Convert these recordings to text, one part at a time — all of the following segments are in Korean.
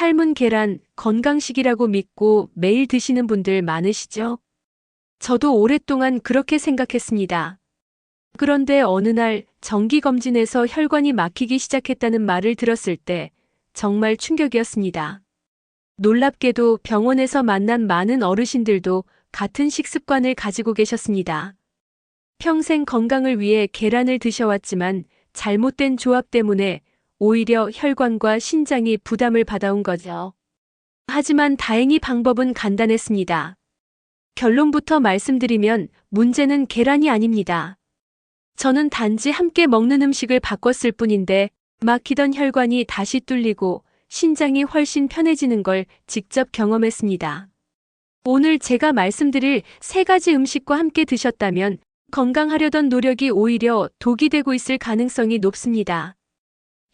삶은 계란, 건강식이라고 믿고 매일 드시는 분들 많으시죠? 저도 오랫동안 그렇게 생각했습니다. 그런데 어느 날 정기검진에서 혈관이 막히기 시작했다는 말을 들었을 때 정말 충격이었습니다. 놀랍게도 병원에서 만난 많은 어르신들도 같은 식습관을 가지고 계셨습니다. 평생 건강을 위해 계란을 드셔왔지만 잘못된 조합 때문에 오히려 혈관과 신장이 부담을 받아온 거죠. 하지만 다행히 방법은 간단했습니다. 결론부터 말씀드리면 문제는 계란이 아닙니다. 저는 단지 함께 먹는 음식을 바꿨을 뿐인데 막히던 혈관이 다시 뚫리고 신장이 훨씬 편해지는 걸 직접 경험했습니다. 오늘 제가 말씀드릴 3가지 음식과 함께 드셨다면 건강하려던 노력이 오히려 독이 되고 있을 가능성이 높습니다.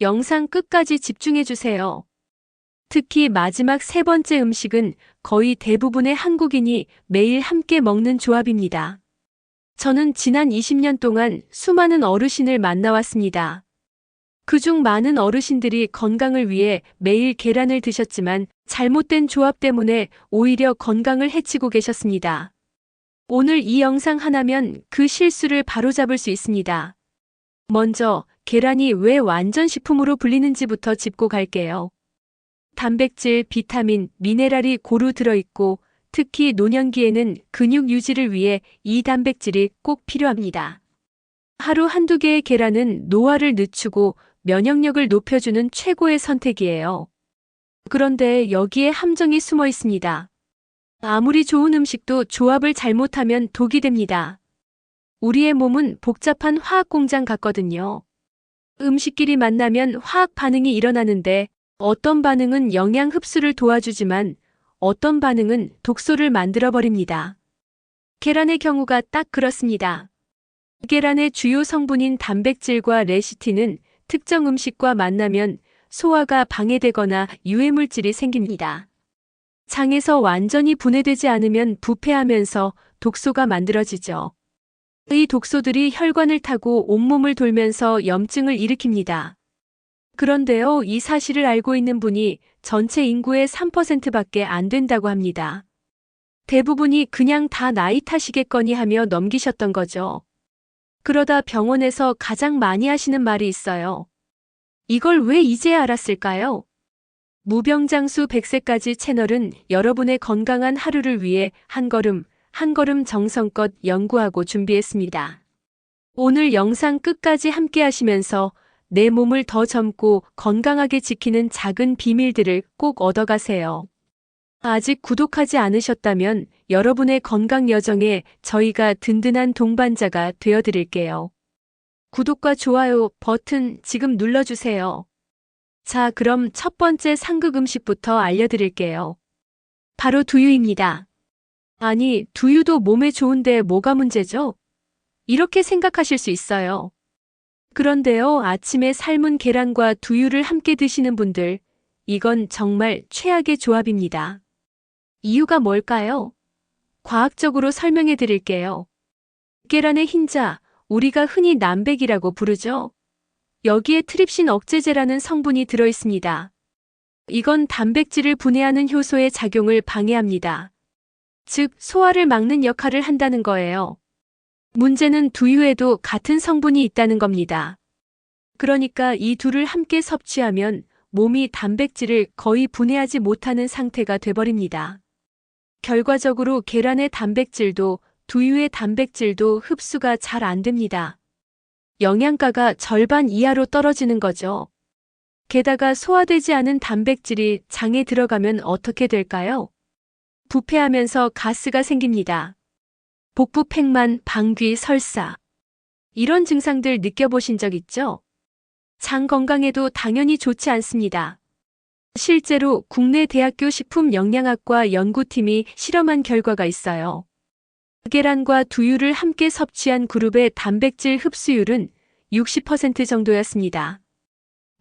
영상 끝까지 집중해주세요. 특히 마지막 3번째 음식은 거의 대부분의 한국인이 매일 함께 먹는 조합입니다. 저는 지난 20년 동안 수많은 어르신을 만나왔습니다. 그중 많은 어르신들이 건강을 위해 매일 계란을 드셨지만 잘못된 조합 때문에 오히려 건강을 해치고 계셨습니다. 오늘 이 영상 하나면 그 실수를 바로잡을 수 있습니다. 먼저 계란이 왜 완전 식품으로 불리는지부터 짚고 갈게요. 단백질, 비타민, 미네랄이 고루 들어있고 특히 노년기에는 근육 유지를 위해 이 단백질이 꼭 필요합니다. 하루 한두 개의 계란은 노화를 늦추고 면역력을 높여주는 최고의 선택이에요. 그런데 여기에 함정이 숨어 있습니다. 아무리 좋은 음식도 조합을 잘못하면 독이 됩니다. 우리의 몸은 복잡한 화학 공장 같거든요. 음식끼리 만나면 화학 반응이 일어나는데 어떤 반응은 영양 흡수를 도와주지만 어떤 반응은 독소를 만들어버립니다. 계란의 경우가 딱 그렇습니다. 계란의 주요 성분인 단백질과 레시틴은 특정 음식과 만나면 소화가 방해되거나 유해물질이 생깁니다. 장에서 완전히 분해되지 않으면 부패하면서 독소가 만들어지죠. 이 독소들이 혈관을 타고 온몸을 돌면서 염증을 일으킵니다. 그런데요, 이 사실을 알고 있는 분이 전체 인구의 3%밖에 안 된다고 합니다. 대부분이 그냥 다 나이 탓이겠거니 하며 넘기셨던 거죠. 그러다 병원에서 가장 많이 하시는 말이 있어요. 이걸 왜 이제 알았을까요? 무병장수 100세까지 채널은 여러분의 건강한 하루를 위해 한 걸음 한 걸음 정성껏 연구하고 준비했습니다. 오늘 영상 끝까지 함께 하시면서 내 몸을 더 젊고 건강하게 지키는 작은 비밀들을 꼭 얻어가세요. 아직 구독하지 않으셨다면 여러분의 건강 여정에 저희가 든든한 동반자가 되어드릴게요. 구독과 좋아요 버튼 지금 눌러주세요. 자, 그럼 첫 번째 상극 음식부터 알려드릴게요. 바로 두유입니다. 아니, 두유도 몸에 좋은데 뭐가 문제죠? 이렇게 생각하실 수 있어요. 그런데요, 아침에 삶은 계란과 두유를 함께 드시는 분들, 이건 정말 최악의 조합입니다. 이유가 뭘까요? 과학적으로 설명해 드릴게요. 계란의 흰자, 우리가 흔히 남백이라고 부르죠. 여기에 트립신 억제제라는 성분이 들어 있습니다. 이건 단백질을 분해하는 효소의 작용을 방해합니다. 즉, 소화를 막는 역할을 한다는 거예요. 문제는 두유에도 같은 성분이 있다는 겁니다. 그러니까 이 둘을 함께 섭취하면 몸이 단백질을 거의 분해하지 못하는 상태가 돼버립니다. 결과적으로 계란의 단백질도 두유의 단백질도 흡수가 잘 안 됩니다. 영양가가 절반 이하로 떨어지는 거죠. 게다가 소화되지 않은 단백질이 장에 들어가면 어떻게 될까요? 부패하면서 가스가 생깁니다. 복부 팽만, 방귀, 설사. 이런 증상들 느껴보신 적 있죠? 장 건강에도 당연히 좋지 않습니다. 실제로 국내 대학교 식품영양학과 연구팀이 실험한 결과가 있어요. 계란과 두유를 함께 섭취한 그룹의 단백질 흡수율은 60% 정도였습니다.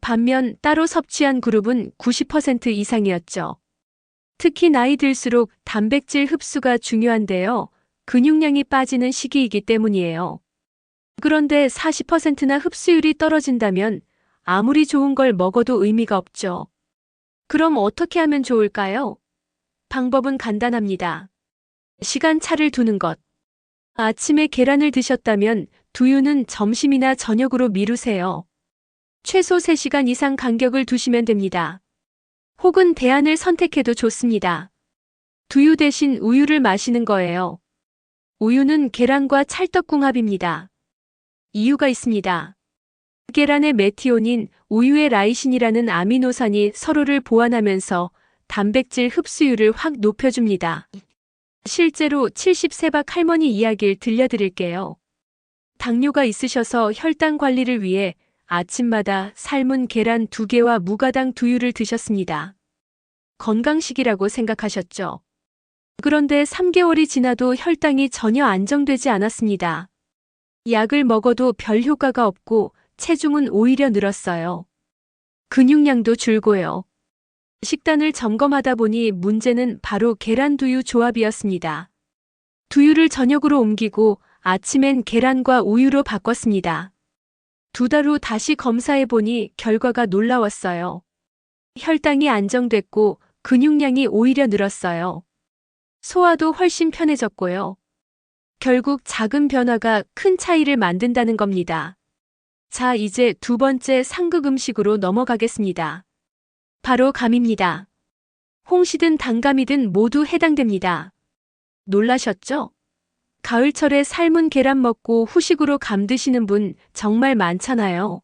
반면 따로 섭취한 그룹은 90% 이상이었죠. 특히 나이 들수록 단백질 흡수가 중요한데요. 근육량이 빠지는 시기이기 때문이에요. 그런데 40%나 흡수율이 떨어진다면 아무리 좋은 걸 먹어도 의미가 없죠. 그럼 어떻게 하면 좋을까요? 방법은 간단합니다. 시간차를 두는 것. 아침에 계란을 드셨다면 두유는 점심이나 저녁으로 미루세요. 최소 3시간 이상 간격을 두시면 됩니다. 혹은 대안을 선택해도 좋습니다. 두유 대신 우유를 마시는 거예요. 우유는 계란과 찰떡궁합입니다. 이유가 있습니다. 계란의 메티오닌, 우유의 라이신이라는 아미노산이 서로를 보완하면서 단백질 흡수율을 확 높여줍니다. 실제로 70세박 할머니 이야기를 들려드릴게요. 당뇨가 있으셔서 혈당 관리를 위해 아침마다 삶은 계란 2개와 무가당 두유를 드셨습니다. 건강식이라고 생각하셨죠? 그런데 3개월이 지나도 혈당이 전혀 안정되지 않았습니다. 약을 먹어도 별 효과가 없고 체중은 오히려 늘었어요. 근육량도 줄고요. 식단을 점검하다 보니 문제는 바로 계란-두유 조합이었습니다. 두유를 저녁으로 옮기고 아침엔 계란과 우유로 바꿨습니다. 2달 후 다시 검사해 보니 결과가 놀라웠어요. 혈당이 안정됐고 근육량이 오히려 늘었어요. 소화도 훨씬 편해졌고요. 결국 작은 변화가 큰 차이를 만든다는 겁니다. 자, 이제 2번째 상극 음식으로 넘어가겠습니다. 바로 감입니다. 홍시든 단감이든 모두 해당됩니다. 놀라셨죠? 가을철에 삶은 계란 먹고 후식으로 감 드시는 분 정말 많잖아요.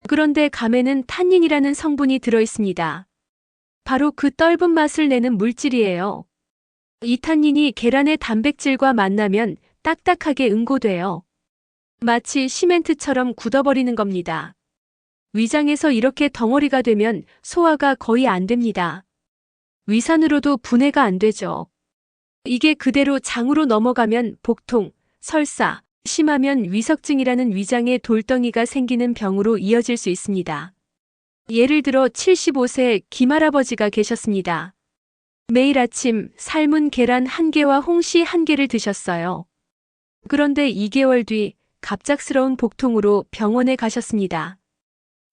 그런데 감에는 탄닌이라는 성분이 들어있습니다. 바로 그 떫은 맛을 내는 물질이에요. 이 탄닌이 계란의 단백질과 만나면 딱딱하게 응고돼요. 마치 시멘트처럼 굳어버리는 겁니다. 위장에서 이렇게 덩어리가 되면 소화가 거의 안 됩니다. 위산으로도 분해가 안 되죠. 이게 그대로 장으로 넘어가면 복통, 설사, 심하면 위석증이라는 위장에 돌덩이가 생기는 병으로 이어질 수 있습니다. 예를 들어 75세 김할아버지가 계셨습니다. 매일 아침 삶은 계란 1개와 홍시 1개를 드셨어요. 그런데 2개월 뒤 갑작스러운 복통으로 병원에 가셨습니다.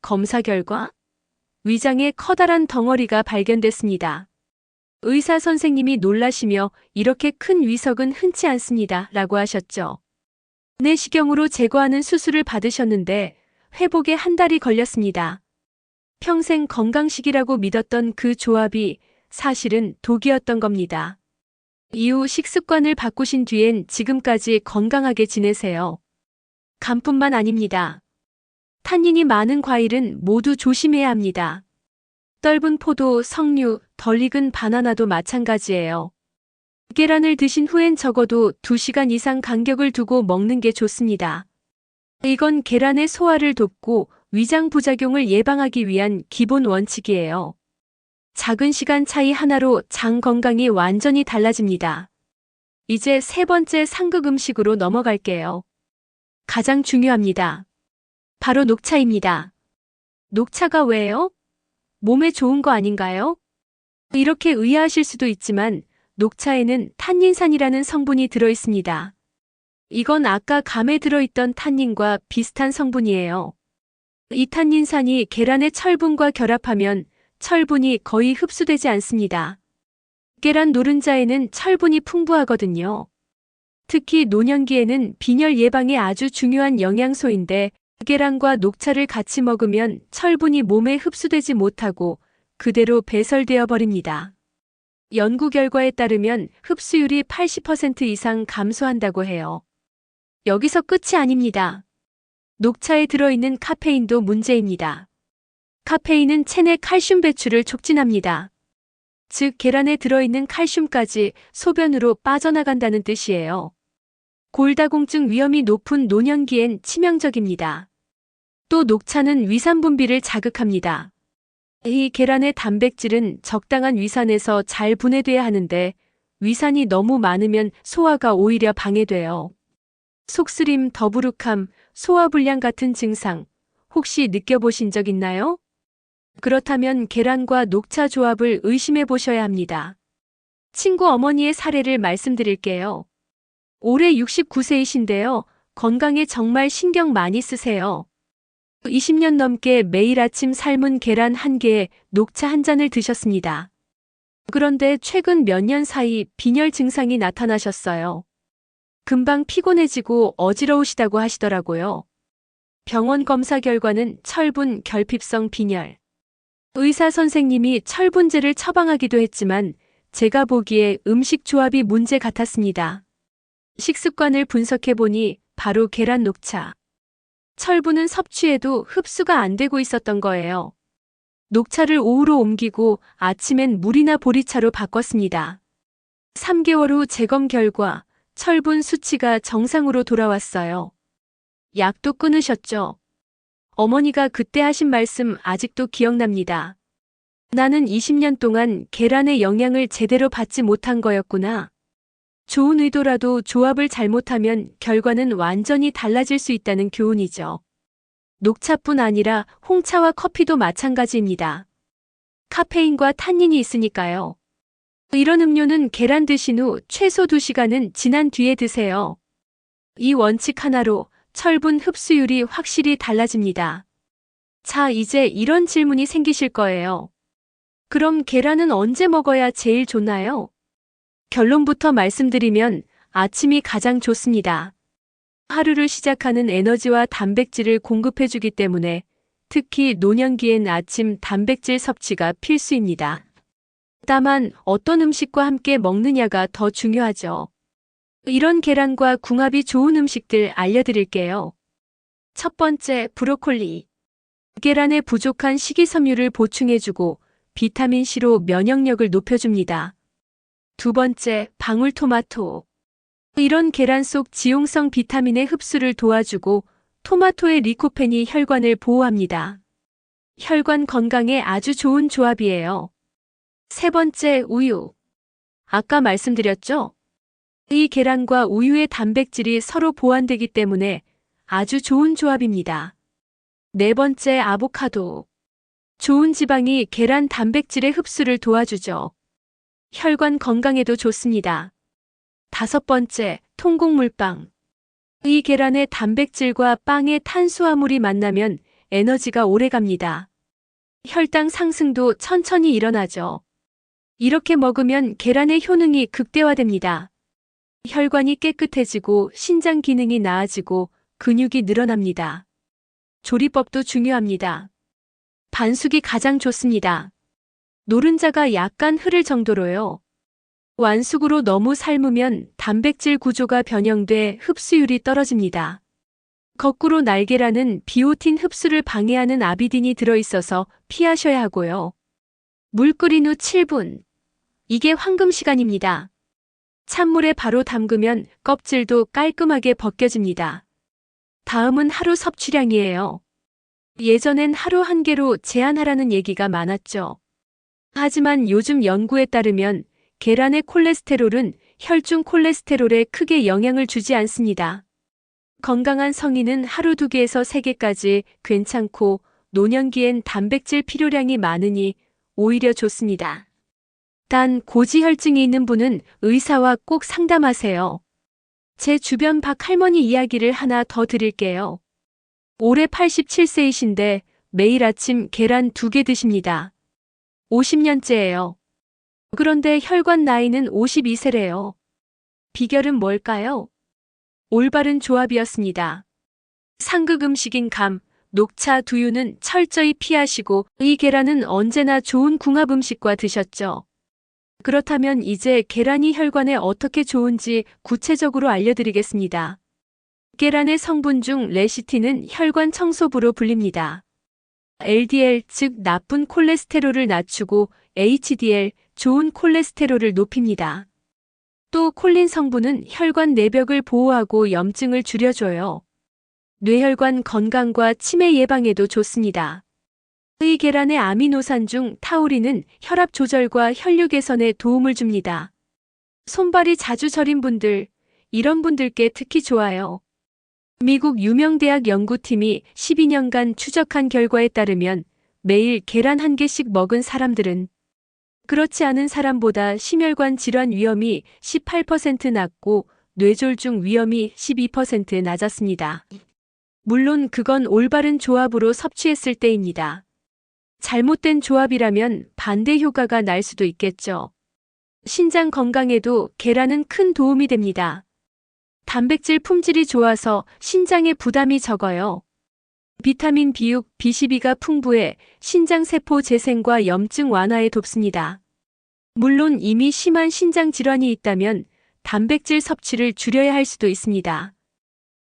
검사 결과 위장에 커다란 덩어리가 발견됐습니다. 의사 선생님이 놀라시며 이렇게 큰 위석은 흔치 않습니다. 라고 하셨죠. 내시경으로 제거하는 수술을 받으셨는데 회복에 1달이 걸렸습니다. 평생 건강식이라고 믿었던 그 조합이 사실은 독이었던 겁니다. 이후 식습관을 바꾸신 뒤엔 지금까지 건강하게 지내세요. 감뿐만 아닙니다. 탄닌이 많은 과일은 모두 조심해야 합니다. 떫은 포도, 석류, 덜 익은 바나나도 마찬가지예요. 계란을 드신 후엔 적어도 2시간 이상 간격을 두고 먹는 게 좋습니다. 이건 계란의 소화를 돕고 위장 부작용을 예방하기 위한 기본 원칙이에요. 작은 시간 차이 하나로 장 건강이 완전히 달라집니다. 이제 3번째 상극 음식으로 넘어갈게요. 가장 중요합니다. 바로 녹차입니다. 녹차가 왜요? 몸에 좋은 거 아닌가요? 이렇게 의아하실 수도 있지만 녹차에는 탄닌산이라는 성분이 들어있습니다. 이건 아까 감에 들어있던 탄닌과 비슷한 성분이에요. 이 탄닌산이 계란의 철분과 결합하면 철분이 거의 흡수되지 않습니다. 계란 노른자에는 철분이 풍부하거든요. 특히 노년기에는 빈혈 예방에 아주 중요한 영양소인데 계란과 녹차를 같이 먹으면 철분이 몸에 흡수되지 못하고 그대로 배설되어 버립니다. 연구 결과에 따르면 흡수율이 80% 이상 감소한다고 해요. 여기서 끝이 아닙니다. 녹차에 들어있는 카페인도 문제입니다. 카페인은 체내 칼슘 배출을 촉진합니다. 즉 계란에 들어있는 칼슘까지 소변으로 빠져나간다는 뜻이에요. 골다공증 위험이 높은 노년기엔 치명적입니다. 또 녹차는 위산 분비를 자극합니다. 이 계란의 단백질은 적당한 위산에서 잘 분해돼야 하는데 위산이 너무 많으면 소화가 오히려 방해돼요. 속쓰림, 더부룩함, 소화불량 같은 증상 혹시 느껴보신 적 있나요? 그렇다면 계란과 녹차 조합을 의심해 보셔야 합니다. 친구 어머니의 사례를 말씀드릴게요. 올해 69세이신데요. 건강에 정말 신경 많이 쓰세요. 20년 넘게 매일 아침 삶은 계란 한 개에 녹차 한 잔을 드셨습니다. 그런데 최근 몇 년 사이 빈혈 증상이 나타나셨어요. 금방 피곤해지고 어지러우시다고 하시더라고요. 병원 검사 결과는 철분 결핍성 빈혈. 의사 선생님이 철분제를 처방하기도 했지만 제가 보기에 음식 조합이 문제 같았습니다. 식습관을 분석해보니 바로 계란 녹차. 철분은 섭취해도 흡수가 안 되고 있었던 거예요. 녹차를 오후로 옮기고 아침엔 물이나 보리차로 바꿨습니다. 3개월 후 재검 결과 철분 수치가 정상으로 돌아왔어요. 약도 끊으셨죠? 어머니가 그때 하신 말씀 아직도 기억납니다. 나는 20년 동안 계란의 영양을 제대로 받지 못한 거였구나. 좋은 의도라도 조합을 잘못하면 결과는 완전히 달라질 수 있다는 교훈이죠. 녹차뿐 아니라 홍차와 커피도 마찬가지입니다. 카페인과 탄닌이 있으니까요. 이런 음료는 계란 드신 후 최소 2시간은 지난 뒤에 드세요. 이 원칙 하나로 철분 흡수율이 확실히 달라집니다. 자, 이제 이런 질문이 생기실 거예요. 그럼 계란은 언제 먹어야 제일 좋나요? 결론부터 말씀드리면 아침이 가장 좋습니다. 하루를 시작하는 에너지와 단백질을 공급해주기 때문에 특히 노년기엔 아침 단백질 섭취가 필수입니다. 다만 어떤 음식과 함께 먹느냐가 더 중요하죠. 이런 계란과 궁합이 좋은 음식들 알려드릴게요. 첫 번째, 브로콜리. 계란에 부족한 식이섬유를 보충해주고 비타민C로 면역력을 높여줍니다. 두 번째, 방울토마토. 이런 계란 속 지용성 비타민의 흡수를 도와주고 토마토의 리코펜이 혈관을 보호합니다. 혈관 건강에 아주 좋은 조합이에요. 세 번째, 우유. 아까 말씀드렸죠? 이 계란과 우유의 단백질이 서로 보완되기 때문에 아주 좋은 조합입니다. 네 번째, 아보카도. 좋은 지방이 계란 단백질의 흡수를 도와주죠. 혈관 건강에도 좋습니다. 다섯 번째, 통곡물빵. 이 계란의 단백질과 빵의 탄수화물이 만나면 에너지가 오래갑니다. 혈당 상승도 천천히 일어나죠. 이렇게 먹으면 계란의 효능이 극대화됩니다. 혈관이 깨끗해지고 신장 기능이 나아지고 근육이 늘어납니다. 조리법도 중요합니다. 반숙이 가장 좋습니다. 노른자가 약간 흐를 정도로요. 완숙으로 너무 삶으면 단백질 구조가 변형돼 흡수율이 떨어집니다. 거꾸로 날계란은 비오틴 흡수를 방해하는 아비딘이 들어있어서 피하셔야 하고요. 물 끓인 후 7분. 이게 황금 시간입니다. 찬물에 바로 담그면 껍질도 깔끔하게 벗겨집니다. 다음은 하루 섭취량이에요. 예전엔 하루 1개로 제한하라는 얘기가 많았죠. 하지만 요즘 연구에 따르면 계란의 콜레스테롤은 혈중 콜레스테롤에 크게 영향을 주지 않습니다. 건강한 성인은 하루 2개에서 3개까지 괜찮고 노년기엔 단백질 필요량이 많으니 오히려 좋습니다. 단 고지혈증이 있는 분은 의사와 꼭 상담하세요. 제 주변 박 할머니 이야기를 하나 더 드릴게요. 올해 87세이신데 매일 아침 계란 2개 드십니다. 50년째예요. 그런데 혈관 나이는 52세래요. 비결은 뭘까요? 올바른 조합이었습니다. 상극 음식인 감, 녹차, 두유는 철저히 피하시고 이 계란은 언제나 좋은 궁합 음식과 드셨죠. 그렇다면 이제 계란이 혈관에 어떻게 좋은지 구체적으로 알려드리겠습니다. 계란의 성분 중 레시틴은 혈관 청소부로 불립니다. LDL, 즉 나쁜 콜레스테롤을 낮추고 HDL, 좋은 콜레스테롤을 높입니다. 또 콜린 성분은 혈관 내벽을 보호하고 염증을 줄여줘요. 뇌혈관 건강과 치매 예방에도 좋습니다. 이 계란의 아미노산 중 타우린은 혈압 조절과 혈류 개선에 도움을 줍니다. 손발이 자주 저린 분들, 이런 분들께 특히 좋아요. 미국 유명 대학 연구팀이 12년간 추적한 결과에 따르면 매일 계란 1개씩 먹은 사람들은 그렇지 않은 사람보다 심혈관 질환 위험이 18% 낮고 뇌졸중 위험이 12% 낮았습니다. 물론 그건 올바른 조합으로 섭취했을 때입니다. 잘못된 조합이라면 반대 효과가 날 수도 있겠죠. 신장 건강에도 계란은 큰 도움이 됩니다. 단백질 품질이 좋아서 신장에 부담이 적어요. 비타민 B6, B12가 풍부해 신장 세포 재생과 염증 완화에 돕습니다. 물론 이미 심한 신장 질환이 있다면 단백질 섭취를 줄여야 할 수도 있습니다.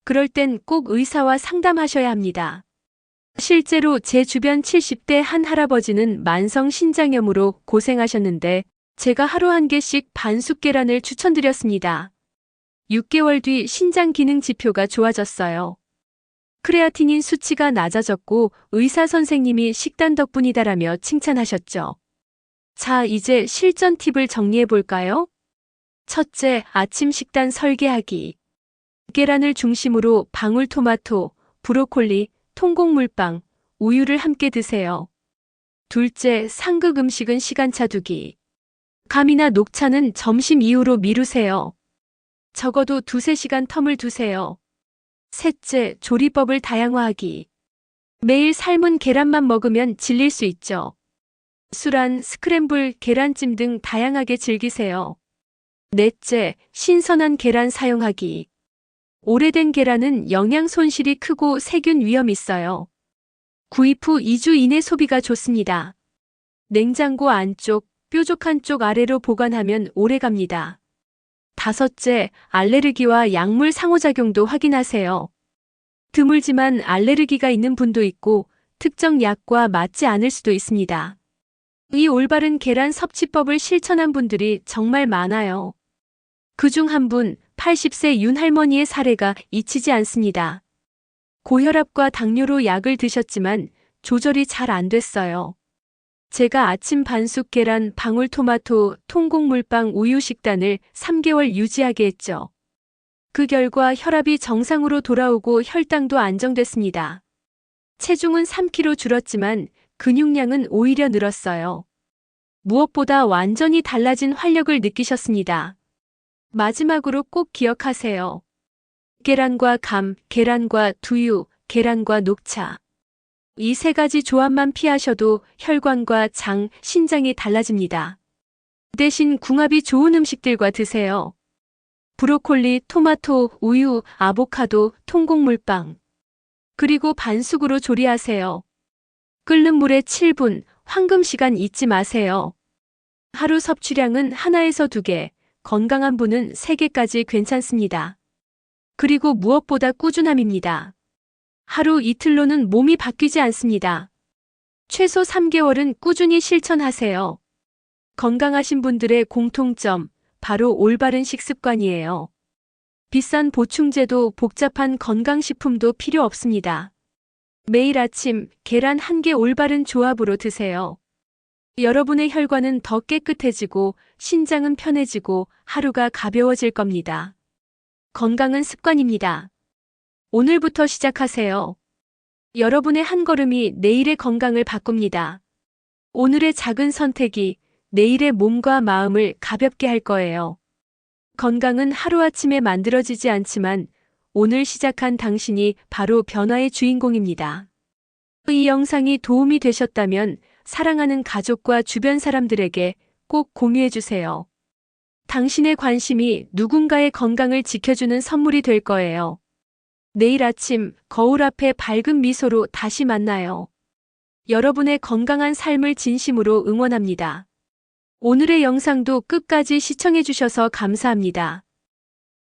그럴 땐 꼭 의사와 상담하셔야 합니다. 실제로 제 주변 70대 한 할아버지는 만성 신장염으로 고생하셨는데 제가 하루 한 개씩 반숙 계란을 추천드렸습니다. 6개월 뒤 신장 기능 지표가 좋아졌어요. 크레아티닌 수치가 낮아졌고 의사 선생님이 식단 덕분이다라며 칭찬하셨죠. 자, 이제 실전 팁을 정리해 볼까요? 첫째, 아침 식단 설계하기. 계란을 중심으로 방울토마토, 브로콜리, 통곡물빵, 우유를 함께 드세요. 둘째, 상극 음식은 시간차 두기. 감이나 녹차는 점심 이후로 미루세요. 적어도 2~3시간 텀을 두세요. 셋째, 조리법을 다양화하기. 매일 삶은 계란만 먹으면 질릴 수 있죠. 수란, 스크램블, 계란찜 등 다양하게 즐기세요. 넷째, 신선한 계란 사용하기. 오래된 계란은 영양 손실이 크고 세균 위험이 있어요. 구입 후 2주 이내 소비가 좋습니다. 냉장고 안쪽, 뾰족한 쪽 아래로 보관하면 오래갑니다. 다섯째, 알레르기와 약물 상호작용도 확인하세요. 드물지만 알레르기가 있는 분도 있고 특정 약과 맞지 않을 수도 있습니다. 이 올바른 계란 섭취법을 실천한 분들이 정말 많아요. 그중 한 분, 80세 윤 할머니의 사례가 잊히지 않습니다. 고혈압과 당뇨로 약을 드셨지만 조절이 잘 안 됐어요. 제가 아침 반숙 계란, 방울토마토, 통곡물빵, 우유 식단을 3개월 유지하게 했죠. 그 결과 혈압이 정상으로 돌아오고 혈당도 안정됐습니다. 체중은 3kg 줄었지만 근육량은 오히려 늘었어요. 무엇보다 완전히 달라진 활력을 느끼셨습니다. 마지막으로 꼭 기억하세요. 계란과 감, 계란과 두유, 계란과 녹차. 이 3가지 조합만 피하셔도 혈관과 장, 신장이 달라집니다. 대신 궁합이 좋은 음식들과 드세요. 브로콜리, 토마토, 우유, 아보카도, 통곡물빵. 그리고 반숙으로 조리하세요. 끓는 물에 7분, 황금 시간 잊지 마세요. 하루 섭취량은 1에서 2개, 건강한 분은 3개까지 괜찮습니다. 그리고 무엇보다 꾸준함입니다. 하루 이틀로는 몸이 바뀌지 않습니다. 최소 3개월은 꾸준히 실천하세요. 건강하신 분들의 공통점, 바로 올바른 식습관이에요. 비싼 보충제도 복잡한 건강식품도 필요 없습니다. 매일 아침 계란 1개 올바른 조합으로 드세요. 여러분의 혈관은 더 깨끗해지고 신장은 편해지고 하루가 가벼워질 겁니다. 건강은 습관입니다. 오늘부터 시작하세요. 여러분의 한 걸음이 내일의 건강을 바꿉니다. 오늘의 작은 선택이 내일의 몸과 마음을 가볍게 할 거예요. 건강은 하루아침에 만들어지지 않지만 오늘 시작한 당신이 바로 변화의 주인공입니다. 이 영상이 도움이 되셨다면 사랑하는 가족과 주변 사람들에게 꼭 공유해주세요. 당신의 관심이 누군가의 건강을 지켜주는 선물이 될 거예요. 내일 아침 거울 앞에 밝은 미소로 다시 만나요. 여러분의 건강한 삶을 진심으로 응원합니다. 오늘의 영상도 끝까지 시청해주셔서 감사합니다.